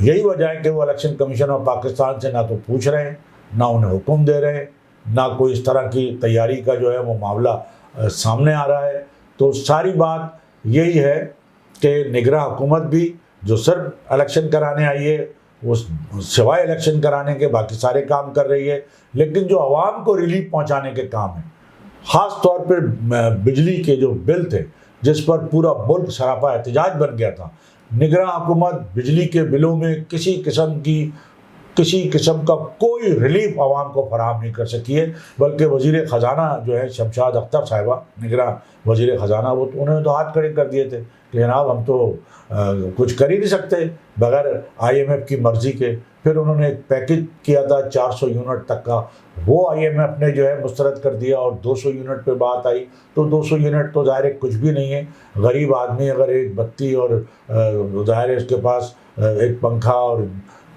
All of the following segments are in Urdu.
یہی وجہ ہے کہ وہ الیکشن کمیشن آف پاکستان سے نہ تو پوچھ رہے ہیں، نہ انہیں حکم دے رہے ہیں، نہ کوئی اس طرح کی تیاری کا جو ہے وہ معاملہ سامنے آ رہا ہے۔ تو ساری بات یہی ہے کہ نگراں حکومت بھی جو صرف الیکشن کرانے آئی ہے، وہ سوائے الیکشن کرانے کے باقی سارے کام کر رہی ہے، لیکن جو عوام کو ریلیف پہنچانے کے کام ہیں، خاص طور پر بجلی کے جو بل تھے جس پر پورا ملک سراپا احتجاج بن گیا تھا، نگراں حکومت بجلی کے بلوں میں کسی قسم کا کوئی ریلیف عوام کو فراہم نہیں کر سکی ہے، بلکہ وزیر خزانہ جو ہے شمشاد اختر صاحبہ، نگراں وزیر خزانہ، وہ تو انہوں نے تو ہاتھ کھڑے کر دیے تھے کہ جناب ہم تو کچھ کر ہی نہیں سکتے بغیر IMF کی مرضی کے۔ پھر انہوں نے ایک پیکج کیا تھا 400 یونٹ تک کا، وہ IMF نے جو ہے مسترد کر دیا، اور 200 یونٹ پہ بات آئی تو 200 یونٹ تو ظاہر ہے کچھ بھی نہیں ہے۔ غریب آدمی اگر ایک بتی اور ظاہر ہے اس کے پاس ایک پنکھا اور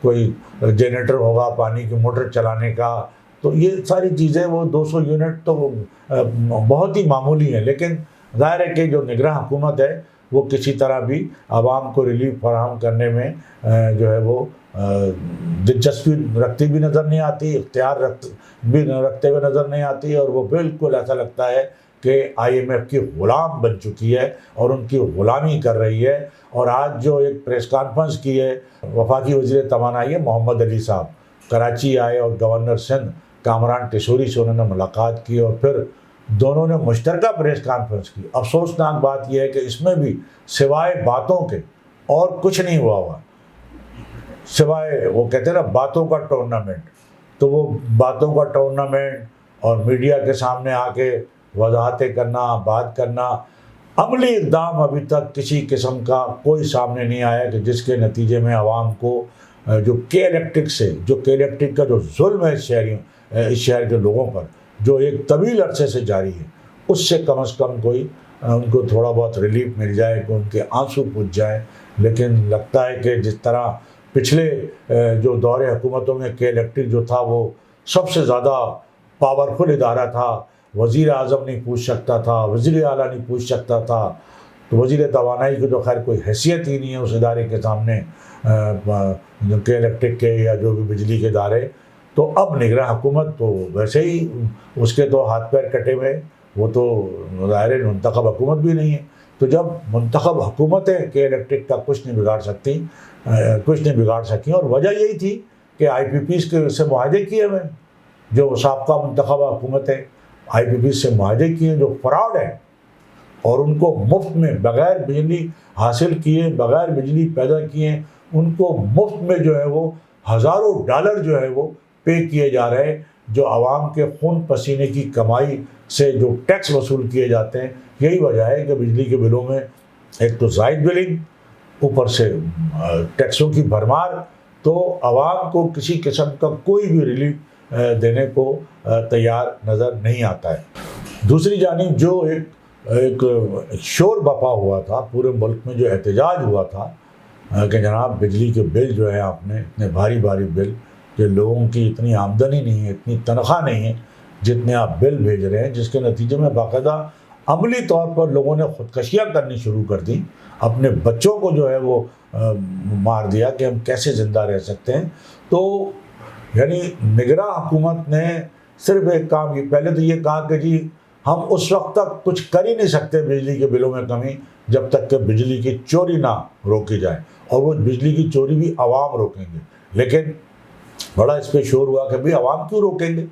کوئی جنریٹر ہوگا پانی کی موٹر چلانے کا، تو یہ ساری چیزیں وہ 200 یونٹ تو بہت ہی معمولی ہیں، لیکن ظاہر ہے کہ جو نگراں حکومت ہے وہ کسی طرح بھی عوام کو ریلیف فراہم کرنے میں جو ہے وہ دلچسپی رکھتی بھی نظر نہیں آتی، اختیار بھی رکھتے ہوئے نظر نہیں آتی، اور وہ بالکل ایسا لگتا ہے کہ IMF کی غلام بن چکی ہے اور ان کی غلامی کر رہی ہے۔ اور آج جو ایک پریس کانفرنس کی ہے وفاقی وزیر توانائی ہے محمد علی صاحب، کراچی آئے اور گورنر سندھ کامران ٹیسوری سے انہوں نے ملاقات کی، اور پھر دونوں نے مشترکہ پریس کانفرنس کی۔ افسوسناک بات یہ ہے کہ اس میں بھی سوائے باتوں کے اور کچھ نہیں ہوا، سوائے وہ کہتے ہیں نا باتوں کا ٹورنامنٹ، تو وہ باتوں کا ٹورنامنٹ اور میڈیا کے سامنے آ کے وضاحتیں کرنا، بات کرنا، عملی اقدام ابھی تک کسی قسم کا کوئی سامنے نہیں آیا کہ جس کے نتیجے میں عوام کو جو کے الیکٹرک کا جو ظلم ہے اس شہر کے لوگوں پر، جو ایک طویل عرصے سے جاری ہے، اس سے کم از کم کوئی ان کو تھوڑا بہت ریلیف مل جائے، کہ ان کے آنسو پوچھ جائیں۔ لیکن لگتا ہے کہ جس طرح پچھلے جو دور حکومتوں میں کے الیکٹرک جو تھا وہ سب سے زیادہ پاورفل ادارہ تھا، وزیر اعظم نہیں پوچھ سکتا تھا، وزیر اعلیٰ نہیں پوچھ سکتا تھا، تو وزیر توانائی کی تو خیر کوئی حیثیت ہی نہیں ہے اس ادارے کے سامنے، کے الیکٹرک کے یا جو بھی بجلی کے ادارے۔ تو اب نگراں حکومت تو ویسے ہی اس کے تو ہاتھ پیر کٹے ہوئے، وہ تو ظاہر منتخب حکومت بھی نہیں ہے۔ تو جب منتخب حکومتیں کے الیکٹرک کا کچھ نہیں بگاڑ سکیں، اور وجہ یہی تھی کہ IPPs کے سے معاہدے کیے ہوئے، جو سابقہ منتخبہ حکومتیں IPPs سے معاہدے کیے جو فراڈ ہیں، اور ان کو مفت میں بغیر بجلی حاصل کیے، بغیر بجلی پیدا کیے، ان کو مفت میں جو ہے وہ ہزاروں ڈالر جو ہے وہ پے کیے جا رہے ہیں، جو عوام کے خون پسینے کی کمائی سے جو ٹیکس وصول کیے جاتے ہیں۔ یہی وجہ ہے کہ بجلی کے بلوں میں ایک تو زائد بلنگ، اوپر سے ٹیکسوں کی بھرمار، تو عوام کو کسی قسم کا کوئی بھی ریلیف دینے کو تیار نظر نہیں آتا ہے۔ دوسری جانب جو ایک شور بپا ہوا تھا پورے ملک میں، جو احتجاج ہوا تھا کہ جناب بجلی کے بل جو ہے آپ نے اتنے بھاری بل، کہ لوگوں کی اتنی آمدنی نہیں ہے، اتنی تنخواہ نہیں ہے جتنے آپ بل بھیج رہے ہیں، جس کے نتیجے میں باقاعدہ عملی طور پر لوگوں نے خودکشیاں کرنی شروع کر دی، اپنے بچوں کو جو ہے وہ مار دیا کہ ہم کیسے زندہ رہ سکتے ہیں۔ تو یعنی نگراں حکومت نے صرف ایک کام کی، پہلے تو یہ کہا کہ جی ہم اس وقت تک کچھ کر ہی نہیں سکتے بجلی کے بلوں میں کمی جب تک کہ بجلی کی چوری نہ روکی جائے، اور وہ بجلی کی چوری بھی عوام روکیں گے۔ لیکن بڑا اس پہ شور ہوا کہ بھئی عوام کیوں روکیں گے،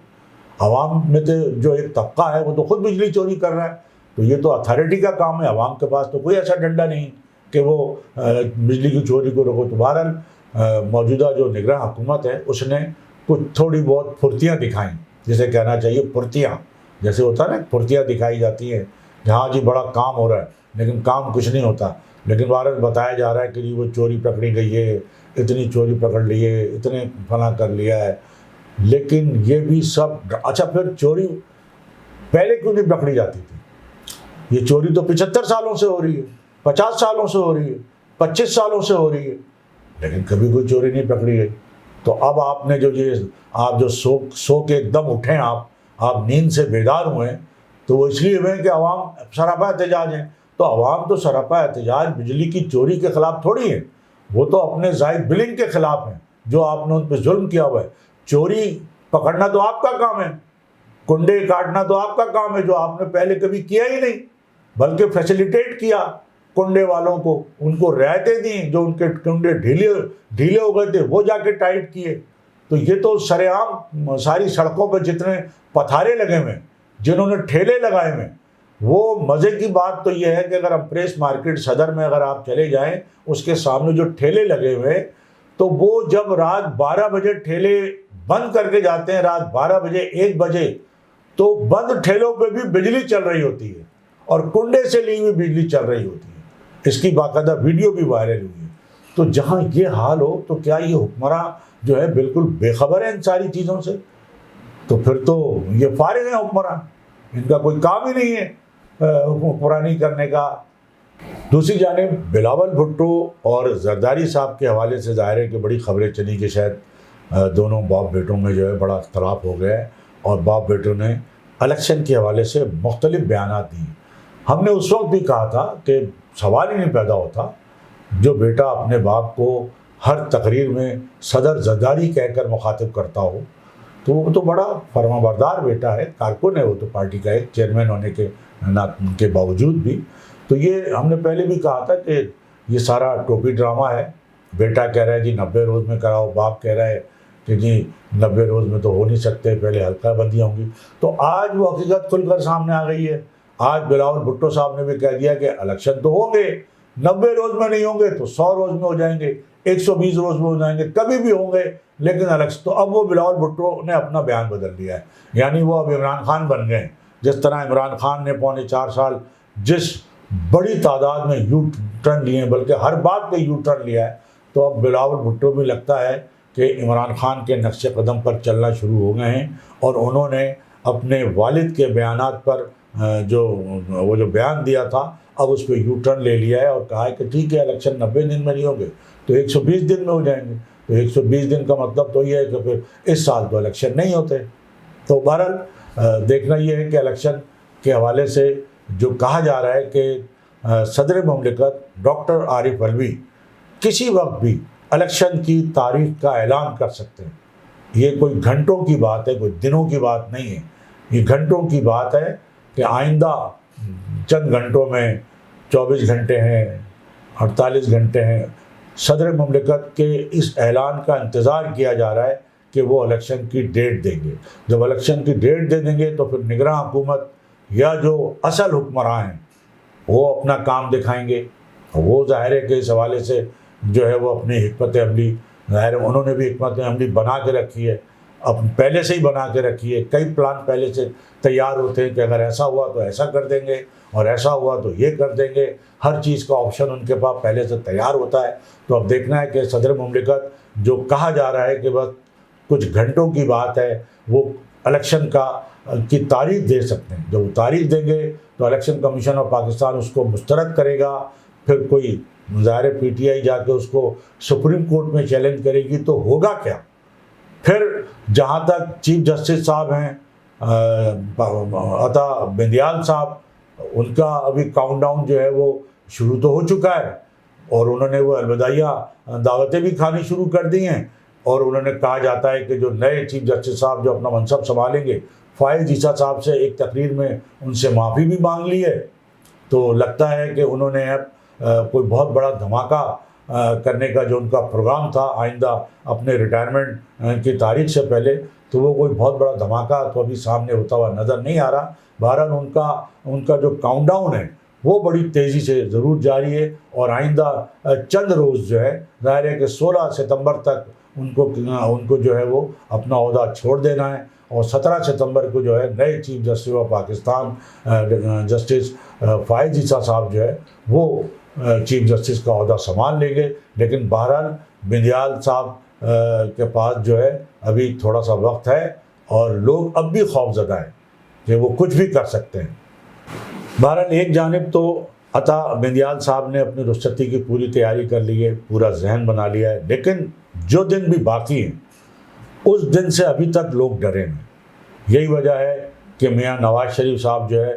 عوام میں تو جو ایک طبقہ ہے وہ تو خود بجلی چوری کر رہا ہے، تو یہ تو اتھارٹی کا کام ہے، عوام کے پاس تو کوئی ایسا ڈنڈا نہیں کہ وہ بجلی کی چوری کو روکو۔ تو بہرحال موجودہ جو نگراں حکومت ہے اس نے کچھ تھوڑی بہت پھرتیاں دکھائیں، جسے کہنا چاہیے پھرتیاں، جیسے ہوتا ہے نا پھرتیاں دکھائی جاتی ہیں، جہاں جی بڑا کام ہو رہا ہے لیکن کام کچھ نہیں ہوتا، لیکن بہرحال بتایا جا رہا ہے کہ جی وہ چوری پکڑی گئی ہے، اتنی چوری پکڑ لی ہے، اتنے فلاں کر لیا ہے۔ لیکن یہ بھی سب اچھا، پھر چوری پہلے کیوں نہیں پکڑی جاتی تھی؟ یہ چوری تو 75 سالوں سے ہو رہی ہے، 50 سالوں سے ہو رہی ہے، 25 سالوں سے ہو رہی ہے، لیکن کبھی کوئی چوری نہیں پکڑی گئی۔ تو اب آپ نے آپ جو سو کے ایک دم اٹھیں، آپ نیند سے بیدار ہوئے، تو وہ اس لیے ہوئے کہ عوام سراپا احتجاج ہیں۔ تو عوام تو سراپا احتجاج بجلی کی چوری کے خلاف تھوڑی ہے، وہ تو اپنے زائد بلنگ کے خلاف ہیں جو آپ نے ان پہ ظلم کیا ہوا ہے. چوری پکڑنا تو آپ کا کام ہے, کنڈے کاٹنا تو آپ کا کام ہے, جو آپ نے پہلے کبھی کیا ہی نہیں, بلکہ فیسیلیٹیٹ کیا کنڈے والوں کو, ان کو رعایتیں دیں, جو ان کے کنڈے ڈھیلے ہو گئے تھے وہ جا کے ٹائٹ کیے. تو یہ تو سر عام ساری سڑکوں پہ جتنے پتھارے لگے ہوئے, جنہوں نے ٹھیلے لگائے ہوئے, وہ مزے کی بات تو یہ ہے کہ اگر ہم پریس مارکیٹ صدر میں اگر آپ چلے جائیں, اس کے سامنے جو ٹھیلے لگے ہوئے, تو وہ جب رات 12 بجے ٹھیلے بند کر کے جاتے ہیں, رات 12 بجے 1 بجے, تو بند ٹھیلوں پہ بھی بجلی چل رہی ہوتی ہے اور کنڈے سے لی ہوئی بجلی چل رہی ہوتی ہے. اس کی باقاعدہ ویڈیو بھی وائرل ہوئی ہے. تو جہاں یہ حال ہو تو کیا یہ حکمراں جو ہے بالکل بے خبر ہے ان ساری چیزوں سے؟ تو پھر تو یہ فارغ ہیں حکمراں, ان کا کوئی کام ہی نہیں ہے حکمرانی کرنے کا. دوسری جانب بلاول بھٹو اور زرداری صاحب کے حوالے سے ظاہر ہے کہ بڑی خبریں چلی کہ شاید دونوں باپ بیٹوں میں جو ہے بڑا اختلاف ہو گیا ہے, اور باپ بیٹوں نے الیکشن کے حوالے سے مختلف بیانات دیے. ہم نے اس وقت بھی کہا تھا کہ سوال ہی نہیں پیدا ہوتا, جو بیٹا اپنے باپ کو ہر تقریر میں صدر زرداری کہہ کر مخاطب کرتا ہو, تو وہ تو بڑا فرما بردار بیٹا ہے, کارکن ہے وہ تو پارٹی کا, ایک چیئرمین ہونے کے باوجود بھی. تو یہ ہم نے پہلے بھی کہا تھا کہ یہ سارا ٹوپی ڈرامہ ہے. بیٹا کہہ رہا ہے جی 90 روز میں کراؤ, باپ کہہ رہا ہے کہ جی 90 روز میں تو ہو نہیں سکتے, پہلے حلقہ بندیاں ہوں گی. تو آج وہ حقیقت کھل کر سامنے آ گئی ہے. آج بلاول بھٹو صاحب نے بھی کہہ دیا کہ الیکشن تو ہوں گے, 90 روز میں نہیں ہوں گے تو 100 روز میں ہو جائیں گے, 120 روز میں ہو جائیں گے, کبھی بھی ہوں گے, لیکن الیکشن. تو اب وہ بلاول بھٹو نے اپنا بیان بدل دیا ہے, یعنی وہ اب عمران خان بن گئے. جس طرح عمران خان نے 4.25 سال جس بڑی تعداد میں یو ٹرن لیے ہیں, بلکہ ہر بات پہ یو ٹرن لیا ہے, تو اب بلاول بھٹو بھی لگتا ہے کہ عمران خان کے نقش قدم پر چلنا شروع ہو گئے ہیں, اور انہوں نے اپنے والد کے بیانات پر وہ جو بیان دیا تھا, اب اس پہ یو ٹرن لے لیا ہے اور کہا ہے کہ ٹھیک ہے الیکشن 90 دن میں نہیں ہوں گے تو 120 دن میں ہو جائیں گے. تو 120 دن کا مطلب تو یہ ہے کہ پھر اس سال تو الیکشن نہیں ہوتے. تو بہرحال دیکھنا یہ ہے کہ الیکشن کے حوالے سے جو کہا جا رہا ہے کہ صدر مملکت ڈاکٹر عارف علوی کسی وقت بھی الیکشن کی تاریخ کا اعلان کر سکتے ہیں. یہ کوئی گھنٹوں کی بات ہے, کوئی دنوں کی بات نہیں ہے, یہ گھنٹوں کی بات ہے کہ آئندہ چند گھنٹوں میں 24 گھنٹے ہیں, 48 گھنٹے ہیں, صدر مملکت کے اس اعلان کا انتظار کیا جا رہا ہے کہ وہ الیکشن کی ڈیٹ دیں گے. جب الیکشن کی ڈیٹ دے دیں گے تو پھر نگراں حکومت یا جو اصل حکمراں ہیں وہ اپنا کام دکھائیں گے. وہ ظاہر ہے کہ اس حوالے سے جو ہے وہ اپنی حکمت عملی, ظاہر ہے انہوں نے بھی حکمت عملی بنا کے رکھی ہے, اب پہلے سے ہی بنا کے رکھی ہے. کئی پلان پہلے سے تیار ہوتے ہیں کہ اگر ایسا ہوا تو ایسا کر دیں گے, اور ایسا ہوا تو یہ کر دیں گے. ہر چیز کا آپشن ان کے پاس پہلے سے تیار ہوتا ہے. تو اب دیکھنا ہے کہ صدر مملکت جو کہا جا رہا ہے کہ بس کچھ گھنٹوں کی بات ہے, وہ الیکشن کی تاریخ دے سکتے ہیں. جب وہ تاریخ دیں گے تو الیکشن کمیشن آف پاکستان اس کو مسترد کرے گا. پھر کوئی ظاہر پی ٹی آئی جا کے اس کو سپریم کورٹ میں چیلنج کرے گی, تو ہوگا کیا؟ پھر جہاں تک چیف جسٹس صاحب ہیں عطا بندیال صاحب, ان کا ابھی کاؤنٹ ڈاؤن جو ہے وہ شروع تو ہو چکا ہے, اور انہوں نے وہ الوداعیہ دعوتیں بھی کھانی شروع کر دی ہیں. اور انہوں نے کہا جاتا ہے کہ جو نئے چیف جسٹس صاحب جو اپنا منصب سنبھالیں گے, فائز عیسیٰ صاحب سے ایک تقریر میں ان سے معافی بھی مانگ لی ہے. تو لگتا ہے کہ انہوں نے اب کوئی بہت بڑا دھماکہ کرنے کا جو ان کا پروگرام تھا آئندہ اپنے ریٹائرمنٹ کی تاریخ سے پہلے, تو وہ کوئی بہت بڑا دھماکہ تو ابھی سامنے ہوتا ہوا نظر نہیں آ رہا. بہرحال ان کا جو کاؤنٹ ڈاؤن ہے وہ بڑی تیزی سے ضرور جاری ہے, اور آئندہ چند روز جو ہے ظاہر ہے کہ 16 ستمبر تک ان کو جو ہے وہ اپنا عہدہ چھوڑ دینا ہے, اور 17 ستمبر کو جو ہے نئے chief justice of Pakistan justice فائز عیسیٰ صاحب جو ہے وہ چیف جسٹس کا عہدہ سنبھال لیں گے. لیکن بہرحال بندیال صاحب کے پاس جو ہے ابھی تھوڑا سا وقت ہے, اور لوگ اب بھی خوف زدہ ہیں کہ وہ کچھ بھی کر سکتے ہیں. بہرحال ایک جانب تو عطا بندیال صاحب نے اپنی رخصتی کی پوری تیاری کر لی ہے, پورا ذہن بنا لیا ہے, لیکن جو دن بھی باقی ہیں اس دن سے ابھی تک لوگ ڈرے ہیں. یہی وجہ ہے کہ میاں نواز شریف صاحب جو ہے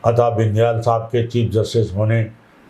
عطا بندیال صاحب کے چیف جسٹس ہونے